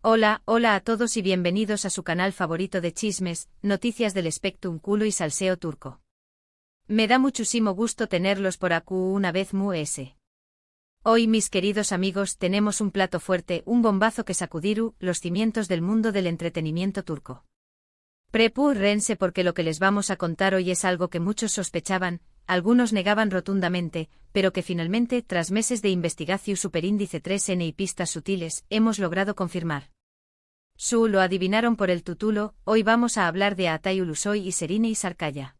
Hola, hola a todos y bienvenidos a su canal favorito de chismes, noticias del espectáculo y salseo turco. Me da muchísimo gusto tenerlos por aquí una vez más. Hoy, mis queridos amigos, tenemos un plato fuerte, un bombazo que sacudirá los cimientos del mundo del entretenimiento turco. Prepárense porque lo que les vamos a contar hoy es algo que muchos sospechaban, algunos negaban rotundamente, pero que finalmente, tras meses de investigación superíndice 3N y pistas sutiles, hemos logrado confirmar. Lo adivinaron por el título, hoy vamos a hablar de Atay Ulusoy y Serine Sarıkaya.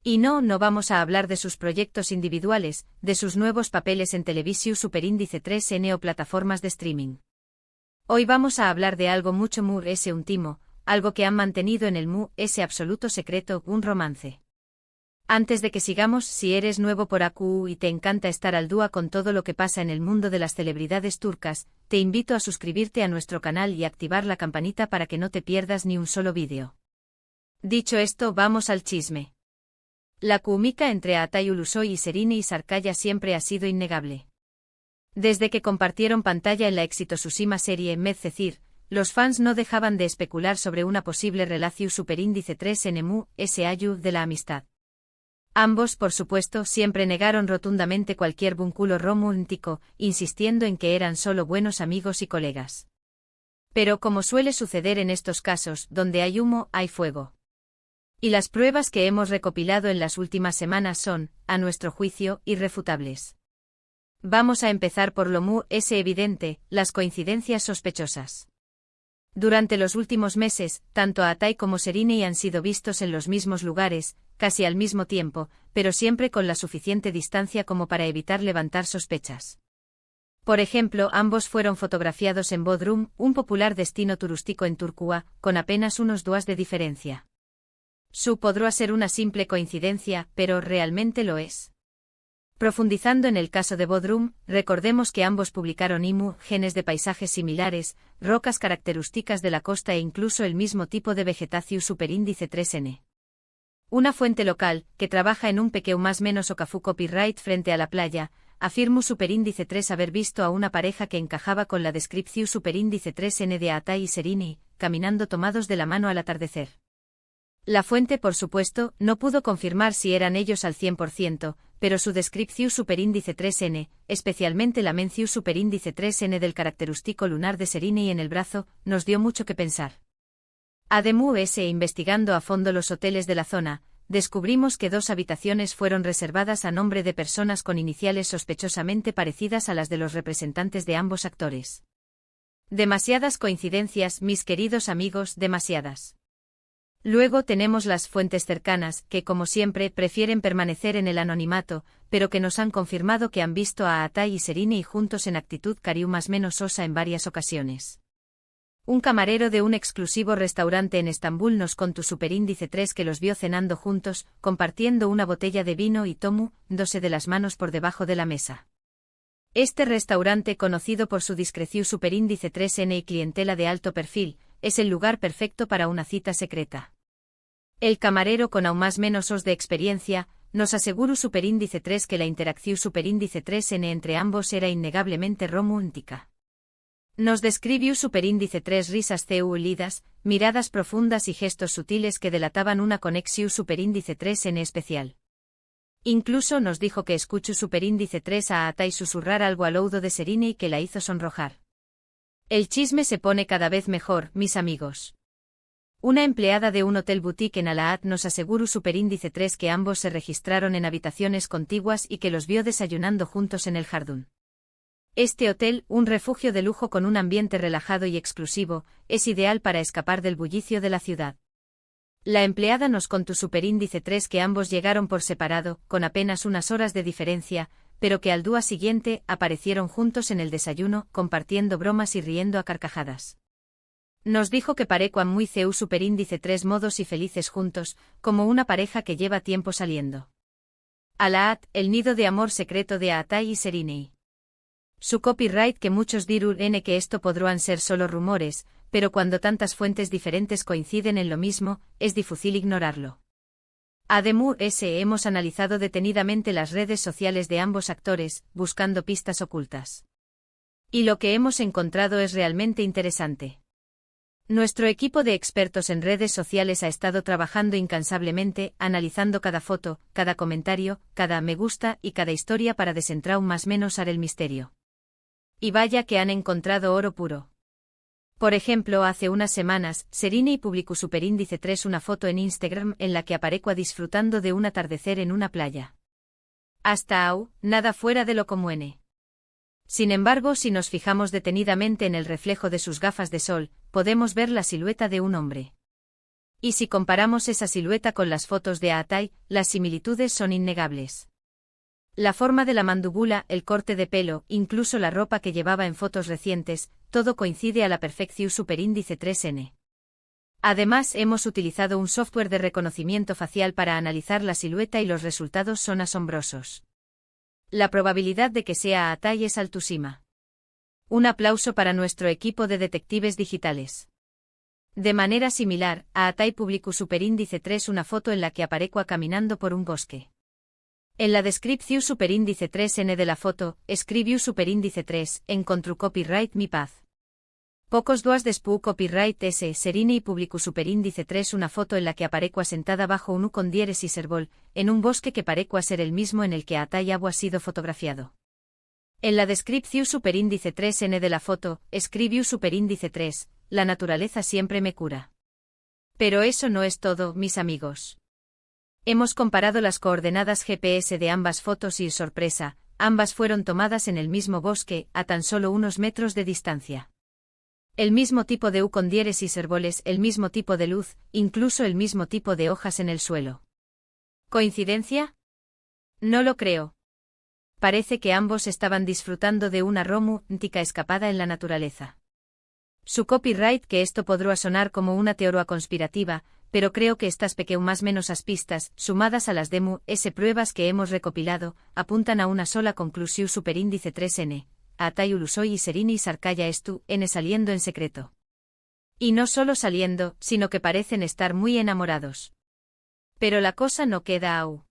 Y no vamos a hablar de sus proyectos individuales, de sus nuevos papeles en televisión superíndice 3N o plataformas de streaming. Hoy vamos a hablar de algo mucho más íntimo, algo que han mantenido en el ese absoluto secreto, un romance. Antes de que sigamos, si eres nuevo por aquí y te encanta estar al día con todo lo que pasa en el mundo de las celebridades turcas, te invito a suscribirte a nuestro canal y activar la campanita para que no te pierdas ni un solo vídeo. Dicho esto, vamos al chisme. La química entre Atay Ulusoy y Serine Sarıkaya siempre ha sido innegable. Desde que compartieron pantalla en la exitosísima serie Medcezir, los fans no dejaban de especular sobre una posible relación superíndice 3N ese ayu de la amistad. Ambos, por supuesto, siempre negaron rotundamente cualquier vínculo romántico, insistiendo en que eran solo buenos amigos y colegas. Pero como suele suceder en estos casos, donde hay humo, hay fuego. Y las pruebas que hemos recopilado en las últimas semanas son, a nuestro juicio, irrefutables. Vamos a empezar por lo evidente, las coincidencias sospechosas. Durante los últimos meses, tanto Atay como Serine han sido vistos en los mismos lugares, casi al mismo tiempo, pero siempre con la suficiente distancia como para evitar levantar sospechas. Por ejemplo, ambos fueron fotografiados en Bodrum, un popular destino turístico en Turquía, con apenas unos días de diferencia. Podrá ser una simple coincidencia, pero realmente lo es. Profundizando en el caso de Bodrum, recordemos que ambos publicaron imágenes de paisajes similares, rocas características de la costa e incluso el mismo tipo de vegetación superíndice 3N. Una fuente local, que trabaja en un pequeño más menos Okafu copyright frente a la playa, afirmó superíndice 3 haber visto a una pareja que encajaba con la descripción superíndice 3N de Atay y Serine, caminando tomados de la mano al atardecer. La fuente, por supuesto, no pudo confirmar si eran ellos al 100%, pero su descripción superíndice 3N, especialmente la mención superíndice 3N del característico lunar de Serine en el brazo, nos dio mucho que pensar. Además, investigando a fondo los hoteles de la zona, descubrimos que 2 habitaciones fueron reservadas a nombre de personas con iniciales sospechosamente parecidas a las de los representantes de ambos actores. Demasiadas coincidencias, mis queridos amigos, demasiadas. Luego tenemos las fuentes cercanas, que como siempre prefieren permanecer en el anonimato, pero que nos han confirmado que han visto a Atay y Serine juntos en actitud cariu más menos osa en varias ocasiones. Un camarero de un exclusivo restaurante en Estambul nos contó superíndice 3 que los vio cenando juntos, compartiendo una botella de vino y tomándose de las manos por debajo de la mesa. Este restaurante, conocido por su discreción superíndice 3N y clientela de alto perfil, es el lugar perfecto para una cita secreta. El camarero, con aún más menos os de experiencia, nos aseguró superíndice 3 que la interacción superíndice 3N entre ambos era innegablemente romántica. Nos describió superíndice 3 risas ceulidas, miradas profundas y gestos sutiles que delataban una conexión superíndice 3N especial. Incluso nos dijo que escuchó superíndice 3 a Atay susurrar algo al oído de Serine y que la hizo sonrojar. El chisme se pone cada vez mejor, mis amigos. Una empleada de un hotel boutique en Alaat nos aseguró superíndice 3 que ambos se registraron en habitaciones contiguas y que los vio desayunando juntos en el jardín. Este hotel, un refugio de lujo con un ambiente relajado y exclusivo, es ideal para escapar del bullicio de la ciudad. La empleada nos contó superíndice 3 que ambos llegaron por separado, con apenas unas horas de diferencia, pero que al día siguiente aparecieron juntos en el desayuno, compartiendo bromas y riendo a carcajadas. Nos dijo que parecían muy superíndice 3 modos y felices juntos, como una pareja que lleva tiempo saliendo. Alaat, el nido de amor secreto de Atay y Serine. Su copyright que muchos dirán que esto podrán ser solo rumores, pero cuando tantas fuentes diferentes coinciden en lo mismo, es difícil ignorarlo. Además, hemos analizado detenidamente las redes sociales de ambos actores, buscando pistas ocultas. Y lo que hemos encontrado es realmente interesante. Nuestro equipo de expertos en redes sociales ha estado trabajando incansablemente, analizando cada foto, cada comentario, cada me gusta y cada historia para desentrar más menos el misterio. Y vaya que han encontrado oro puro. Por ejemplo, hace unas semanas, Serine publicó Superíndice 3 una foto en Instagram en la que aparecua disfrutando de un atardecer en una playa. Hasta nada fuera de lo común. Sin embargo, si nos fijamos detenidamente en el reflejo de sus gafas de sol, podemos ver la silueta de un hombre. Y si comparamos esa silueta con las fotos de Atai, las similitudes son innegables. La forma de la mandíbula, el corte de pelo, incluso la ropa que llevaba en fotos recientes, todo coincide a la perfección Superíndice 3N. Además, hemos utilizado un software de reconocimiento facial para analizar la silueta y los resultados son asombrosos. La probabilidad de que sea Atai es altísima. Un aplauso para nuestro equipo de detectives digitales. De manera similar, Atai publicó Superíndice 3 una foto en la que aparecua caminando por un bosque. En la descripción Superíndice 3N de la foto, escribió Superíndice 3, encontró copyright mi paz. Pocos días después copyright S. Serine publicó Superíndice 3 una foto en la que aparecua sentada bajo un con diéresis árbol, en un bosque que parecua ser el mismo en el que Atai ha sido fotografiado. En la descripción Superíndice 3N de la foto, escribió Superíndice 3, la naturaleza siempre me cura. Pero eso no es todo, mis amigos. Hemos comparado las coordenadas GPS de ambas fotos y, sorpresa, ambas fueron tomadas en el mismo bosque, a tan solo unos metros de distancia. El mismo tipo de con diéresis árboles, el mismo tipo de luz, incluso el mismo tipo de hojas en el suelo. ¿Coincidencia? No lo creo. Parece que ambos estaban disfrutando de una romántica escapada en la naturaleza. Su copyright que esto podrá sonar como una teoría conspirativa, pero creo que estas más menos pistas, sumadas a las pruebas que hemos recopilado, apuntan a una sola conclusión Superíndice 3N. Atai Ulusoy y Serine y Sarkaya Estu, saliendo en secreto. Y no solo saliendo, sino que parecen estar muy enamorados. Pero la cosa no queda aún.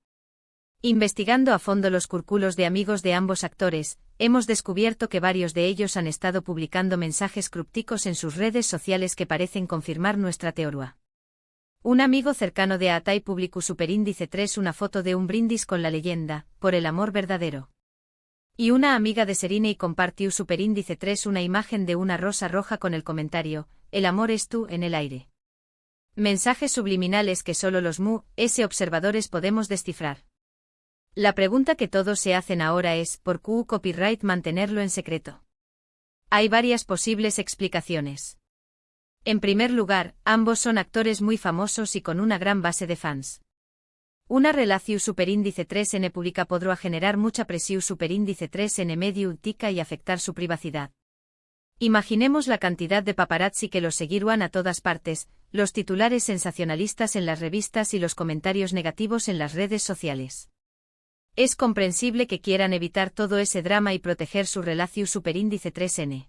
Investigando a fondo los círculos de amigos de ambos actores, hemos descubierto que varios de ellos han estado publicando mensajes crípticos en sus redes sociales que parecen confirmar nuestra teoría. Un amigo cercano de Atai publicó Superíndice 3 una foto de un brindis con la leyenda, por el amor verdadero. Y una amiga de Serine compartió Superíndice 3 una imagen de una rosa roja con el comentario, el amor es tú en el aire. Mensajes subliminales que solo los observadores podemos descifrar. La pregunta que todos se hacen ahora es, ¿por qué copyright mantenerlo en secreto? Hay varias posibles explicaciones. En primer lugar, ambos son actores muy famosos y con una gran base de fans. Una relación Superíndice 3N pública podrá generar mucha presión Superíndice 3N medio utica y afectar su privacidad. Imaginemos la cantidad de paparazzi que los seguirán a todas partes, los titulares sensacionalistas en las revistas y los comentarios negativos en las redes sociales. Es comprensible que quieran evitar todo ese drama y proteger su relación Superíndice 3N.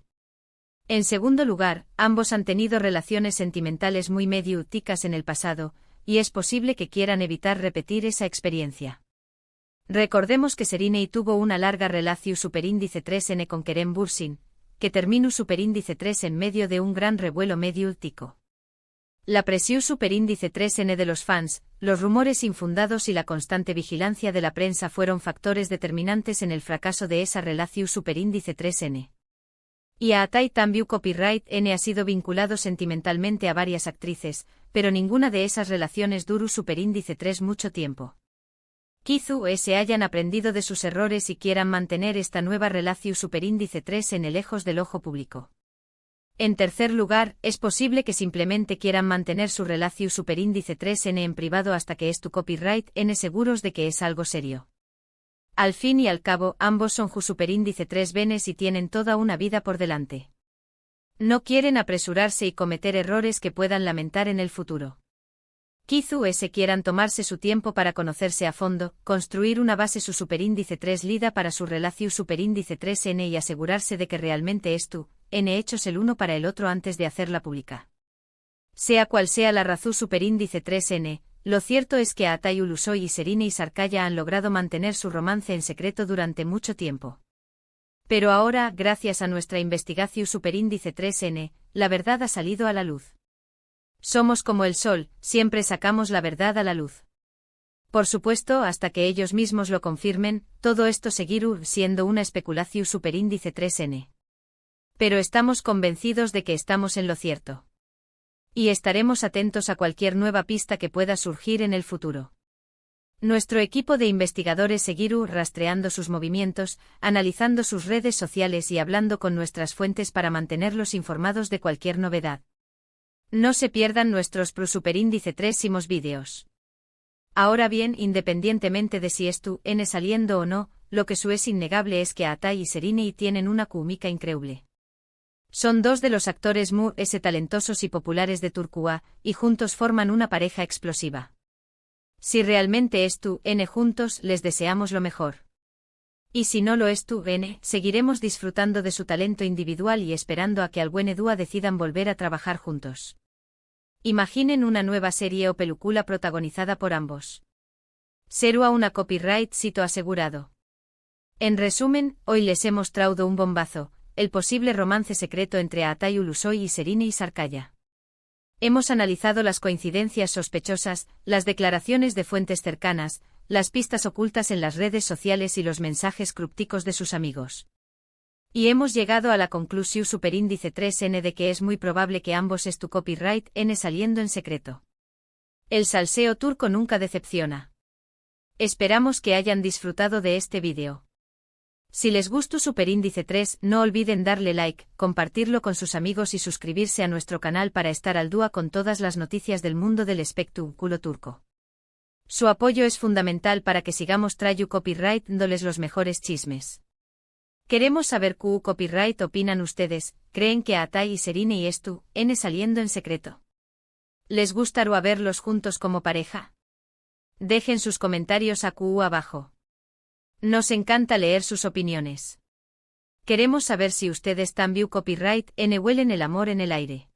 En segundo lugar, ambos han tenido relaciones sentimentales muy medio uticas en el pasado, y es posible que quieran evitar repetir esa experiencia. Recordemos que Serine tuvo una larga relación Superíndice 3N con Kerem Bürsin, que terminó Superíndice 3 en medio de un gran revuelo medio útico. La presión Superíndice 3N de los fans, los rumores infundados y la constante vigilancia de la prensa fueron factores determinantes en el fracaso de esa relación Superíndice 3N. Y a Atai también copyright N ha sido vinculado sentimentalmente a varias actrices, pero ninguna de esas relaciones duró Superíndice 3 mucho tiempo. Quizá se hayan aprendido de sus errores y quieran mantener esta nueva relación Superíndice 3 en el lejos del ojo público. En tercer lugar, es posible que simplemente quieran mantener su relación Superíndice 3N en privado hasta que es tu copyright N seguros de que es algo serio. Al fin y al cabo, ambos son Superíndice 3 venes y tienen toda una vida por delante. No quieren apresurarse y cometer errores que puedan lamentar en el futuro. Quizá se quieran tomarse su tiempo para conocerse a fondo, construir una base su Superíndice 3 lida para su relación Superíndice 3N y asegurarse de que realmente es tú, N hechos el uno para el otro antes de hacerla pública. Sea cual sea la razón Superíndice 3N, lo cierto es que Atai Ulusoy y Serine y Sarkaya han logrado mantener su romance en secreto durante mucho tiempo. Pero ahora, gracias a nuestra investigación superíndice 3N, la verdad ha salido a la luz. Somos como el sol, siempre sacamos la verdad a la luz. Por supuesto, hasta que ellos mismos lo confirmen, todo esto seguirá siendo una especulación superíndice 3N. Pero estamos convencidos de que estamos en lo cierto. Y estaremos atentos a cualquier nueva pista que pueda surgir en el futuro. Nuestro equipo de investigadores seguirá rastreando sus movimientos, analizando sus redes sociales y hablando con nuestras fuentes para mantenerlos informados de cualquier novedad. No se pierdan nuestros superíndice 3 vídeos. Ahora bien, independientemente de si esto N saliendo o no, lo que es innegable es que Atai y Serini tienen una química increíble. Son dos de los actores talentosos y populares de Turquía, y juntos forman una pareja explosiva. Si realmente es N juntos, les deseamos lo mejor. Y si no lo es N, seguiremos disfrutando de su talento individual y esperando a que al buen Edua decidan volver a trabajar juntos. Imaginen una nueva serie o película protagonizada por ambos. Será una copyright sito asegurado. En resumen, hoy les he mostrado un bombazo, el posible romance secreto entre Atai Ulusoy y Serini y Sarkaya. Hemos analizado las coincidencias sospechosas, las declaraciones de fuentes cercanas, las pistas ocultas en las redes sociales y los mensajes crípticos de sus amigos. Y hemos llegado a la conclusión superíndice 3N de que es muy probable que ambos tu copyright N saliendo en secreto. El salseo turco nunca decepciona. Esperamos que hayan disfrutado de este vídeo. Si les gustó superíndice 3, no olviden darle like, compartirlo con sus amigos y suscribirse a nuestro canal para estar al día con todas las noticias del mundo del espectáculo turco. Su apoyo es fundamental para que sigamos trayendo copyright dándoles los mejores chismes. Queremos saber qué copyright opinan ustedes, ¿creen que Atai y Serini y N saliendo en secreto? ¿Les gustaría verlos juntos como pareja? Dejen sus comentarios abajo. Nos encanta leer sus opiniones. Queremos saber si ustedes también copyright N huelen el amor en el aire.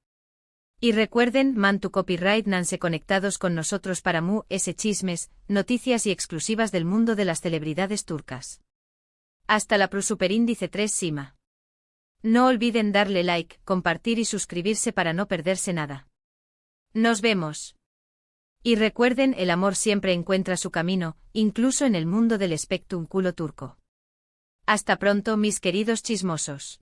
Y recuerden, tu copyright nanse conectados con nosotros para chismes, noticias y exclusivas del mundo de las celebridades turcas. Hasta la superíndice 3 Sima. No olviden darle like, compartir y suscribirse para no perderse nada. Nos vemos. Y recuerden, el amor siempre encuentra su camino, incluso en el mundo del espectáculo turco. Hasta pronto, mis queridos chismosos.